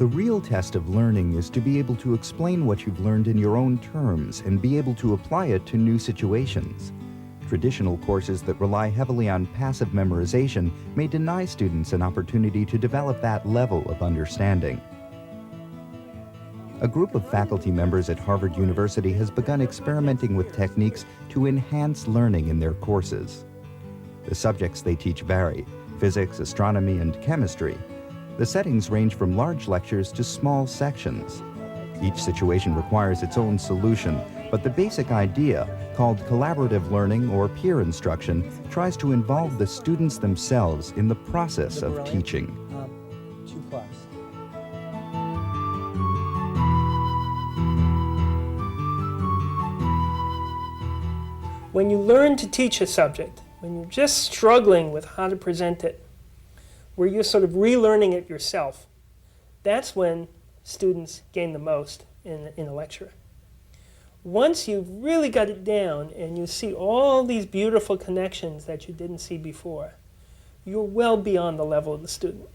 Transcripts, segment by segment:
The real test of learning is to be able to explain what you've learned in your own terms and be able to apply it to new situations. Traditional courses that rely heavily on passive memorization may deny students an opportunity to develop that level of understanding. A group of faculty members at Harvard University has begun experimenting with techniques to enhance learning in their courses. The subjects they teach vary: physics, astronomy, and chemistry. The settings range from large lectures to small sections. Each situation requires its own solution, but the basic idea, called collaborative learning or peer instruction, tries to involve the students themselves in the process of teaching. 2+. When you learn to teach a subject, when you're just struggling with how to present it, where you're sort of relearning it yourself, that's when students gain the most in a lecture. Once you've really got it down and you see all these beautiful connections that you didn't see before, you're well beyond the level of the student.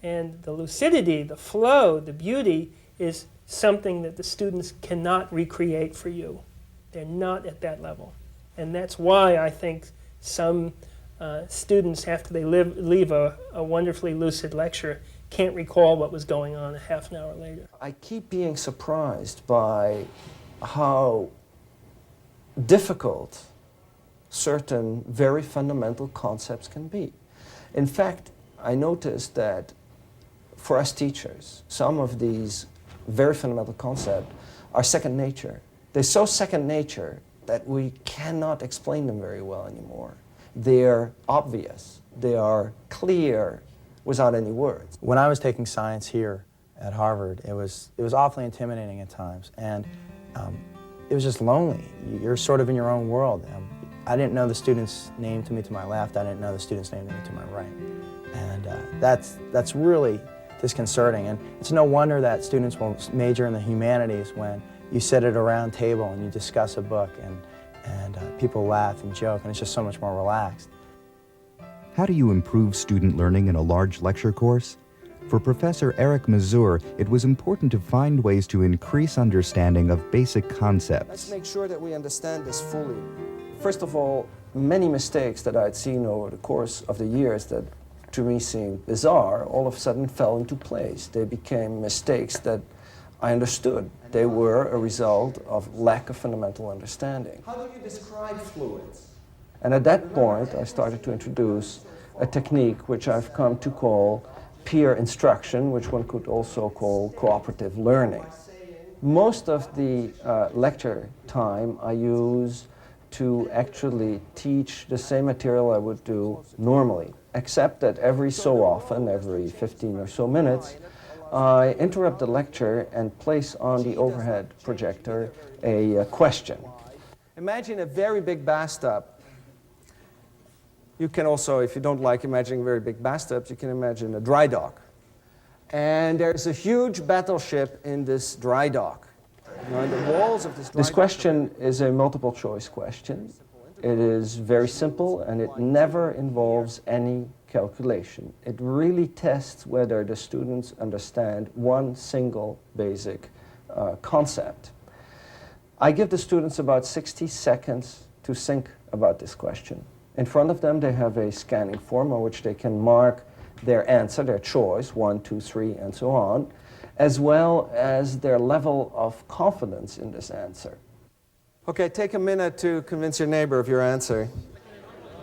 And the lucidity, the flow, the beauty is something that the students cannot recreate for you. They're not at that level. And that's why I think some students, after they leave a wonderfully lucid lecture, can't recall what was going on a half an hour later. I keep being surprised by how difficult certain very fundamental concepts can be. In fact, I noticed that for us teachers, some of these very fundamental concepts are second nature. They're so second nature that we cannot explain them very well anymore. They're obvious. They are clear without any words. When I was taking science here at Harvard, it was awfully intimidating at times, and it was just lonely. You're sort of in your own world. I didn't know the student's name to me to my left. I didn't know the student's name to me to my right, and that's really disconcerting. And it's no wonder that students will major in the humanities when you sit at a round table and you discuss a book, and people laugh and joke, and it's just so much more relaxed. How do you improve student learning in a large lecture course? For Professor Eric Mazur, it was important to find ways to increase understanding of basic concepts. Let's make sure that we understand this fully. First of all, many mistakes that I'd seen over the course of the years that to me seemed bizarre, all of a sudden fell into place. They became mistakes that I understood. They were a result of lack of fundamental understanding. How do you describe fluids? And at that point, I started to introduce a technique which I've come to call peer instruction, which one could also call cooperative learning. Most of the lecture time I use to actually teach the same material I would do normally, except that every so often, every 15 or so minutes, I interrupt the lecture and place on the overhead projector a question. Imagine a very big bathtub. You can also, if you don't like imagining very big bathtubs, you can imagine a dry dock. And there's a huge battleship in this dry dock. Now, the walls of this question is a multiple choice question. It is very simple, and it never involves any calculation. It really tests whether the students understand one single basic concept. I give the students about 60 seconds to think about this question. In front of them, they have a scanning form on which they can mark their answer, their choice, 1, 2, 3, and so on, as well as their level of confidence in this answer. Okay, take a minute to convince your neighbor of your answer.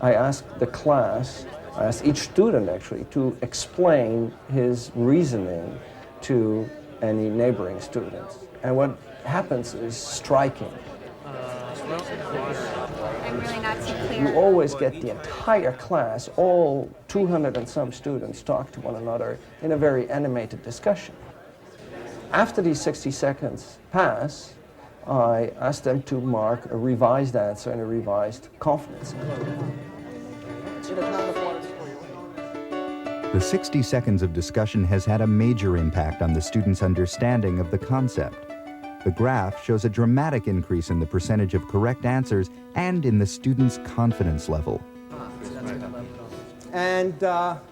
I asked the class, I asked each student actually, to explain his reasoning to any neighboring students. And what happens is striking. I'm really not too clear. You always get the entire class, all 200 and some students, talk to one another in a very animated discussion. After these 60 seconds pass, I ask them to mark a revised answer and a revised confidence interval. The 60 seconds of discussion has had a major impact on the students' understanding of the concept. The graph shows a dramatic increase in the percentage of correct answers and in the students' confidence level. And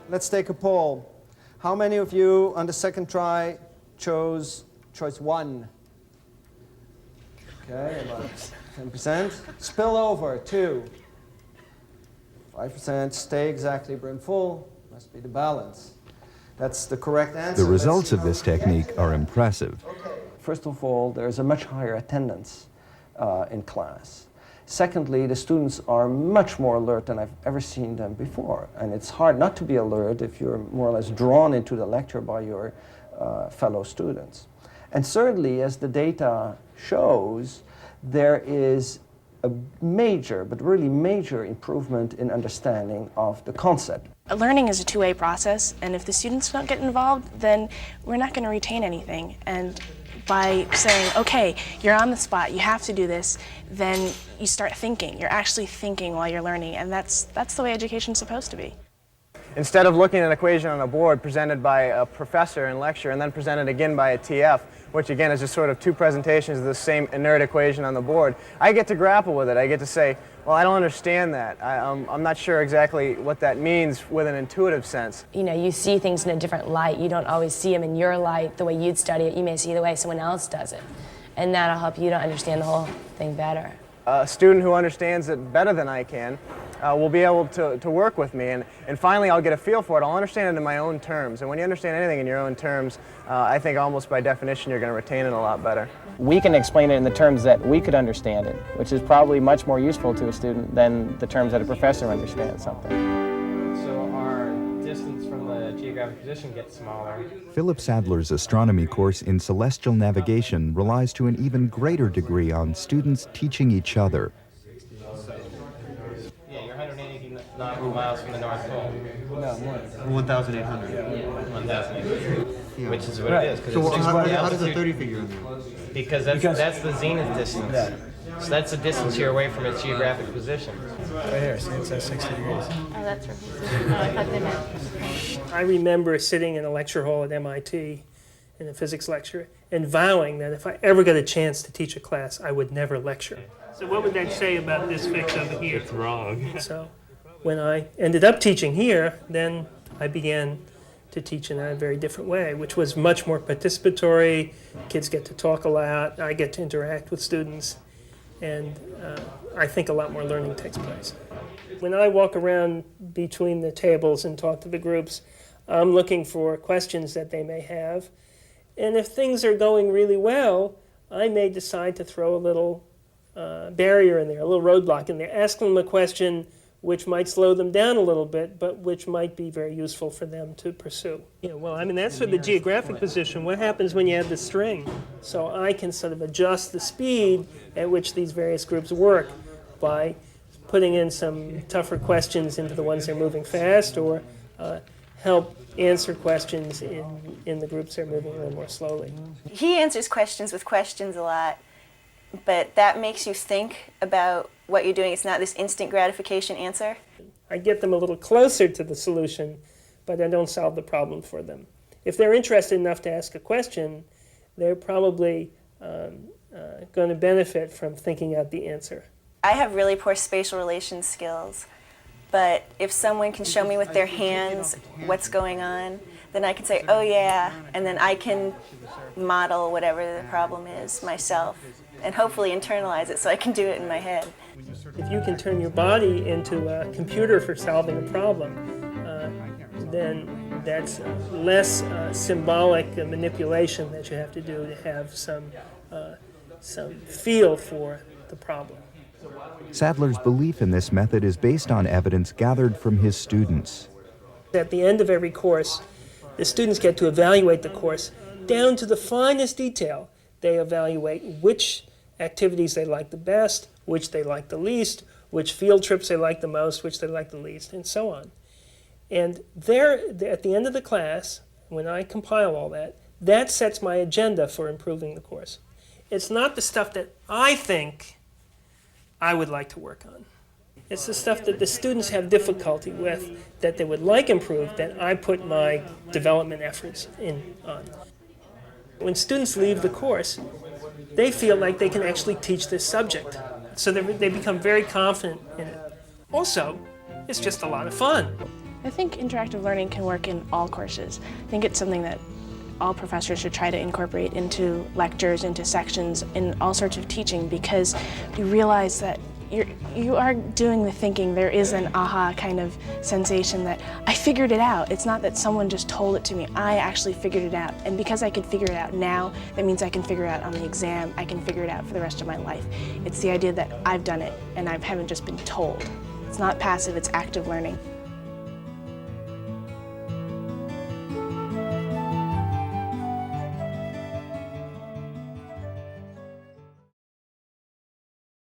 let's take a poll. How many of you on the second try chose choice 1? Okay, about 10%. Spill over, 2. 5%. Stay exactly brim full. Must be the balance. That's the correct answer. The results of this technique are impressive. First of all, there's a much higher attendance in class. Secondly, the students are much more alert than I've ever seen them before. And it's hard not to be alert if you're more or less drawn into the lecture by your fellow students. And thirdly, as the data shows, there is a major, but really major improvement in understanding of the concept. Learning is a two-way process, and if the students don't get involved, then we're not going to retain anything. And by saying, okay, you're on the spot, you have to do this, then you start thinking. You're actually thinking while you're learning, and that's the way education's supposed to be. Instead of looking at an equation on a board presented by a professor in lecture and then presented again by a TF, which again is just sort of two presentations of the same inert equation on the board, I get to grapple with it. I get to say, well, I don't understand that. I'm not sure exactly what that means with an intuitive sense. You know, you see things in a different light. You don't always see them in your light the way you'd study it. You may see the way someone else does it. And that'll help you to understand the whole thing better. A student who understands it better than I can will be able to work with me, and finally I'll get a feel for it. I'll understand it in my own terms, and when you understand anything in your own terms, I think almost by definition you're going to retain it a lot better. We can explain it in the terms that we could understand it, which is probably much more useful to a student than the terms that a professor understands something. So our distance from the geographic position gets smaller. Philip Sadler's astronomy course in celestial navigation relies to an even greater degree on students teaching each other. Yeah, you're 180 nautical miles from the North Pole. No, more. 1,800. Yeah. 1,800. Yeah. Which is what it is. So how does the 30 figure in there? Because that's the zenith distance. Yeah. So that's the distance you're away from its geographic position. Right here, so it's at 60 degrees. Oh, that's right. Oh, I thought they meant. I remember sitting in a lecture hall at MIT in a physics lecture and vowing that if I ever got a chance to teach a class, I would never lecture. So what would that say about this fix over here? It's wrong. So when I ended up teaching here, then I began to teach in a very different way, which was much more participatory. Kids get to talk a lot. I get to interact with students. And I think a lot more learning takes place. When I walk around between the tables and talk to the groups, I'm looking for questions that they may have. And if things are going really well, I may decide to throw a little barrier in there, a little roadblock in there, ask them a question which might slow them down a little bit, but which might be very useful for them to pursue. Yeah, well, I mean, that's for the geographic position. What happens when you have the string? So I can sort of adjust the speed at which these various groups work by putting in some tougher questions into the ones that are moving fast, or help answer questions in the groups that are moving a little more slowly. He answers questions with questions a lot, but that makes you think about what you're doing. It's not this instant gratification answer. I get them a little closer to the solution, but I don't solve the problem for them. If they're interested enough to ask a question, they're probably going to benefit from thinking out the answer. I have really poor spatial relations skills, but if someone can show me with their hands what's going on, then I can say, oh yeah, and then I can model whatever the problem is myself and hopefully internalize it so I can do it in my head. If you can turn your body into a computer for solving a problem, then that's less symbolic manipulation that you have to do to have some feel for the problem. Sadler's belief in this method is based on evidence gathered from his students. At the end of every course, the students get to evaluate the course down to the finest detail. They evaluate which activities they like the best, which they like the least, which field trips they like the most, which they like the least, and so on. And there, at the end of the class, when I compile all that, that sets my agenda for improving the course. It's not the stuff that I think I would like to work on. It's the stuff that the students have difficulty with, that they would like improved, that I put my development efforts in on. When students leave the course, they feel like they can actually teach this subject. So they become very confident in it. Also, it's just a lot of fun. I think interactive learning can work in all courses. I think it's something that all professors should try to incorporate into lectures, into sections, in all sorts of teaching, because you realize that you are doing the thinking. There is an aha kind of sensation that I figured it out. It's not that someone just told it to me. I actually figured it out. And because I could figure it out now, that means I can figure it out on the exam. I can figure it out for the rest of my life. It's the idea that I've done it and I haven't just been told. It's not passive, it's active learning.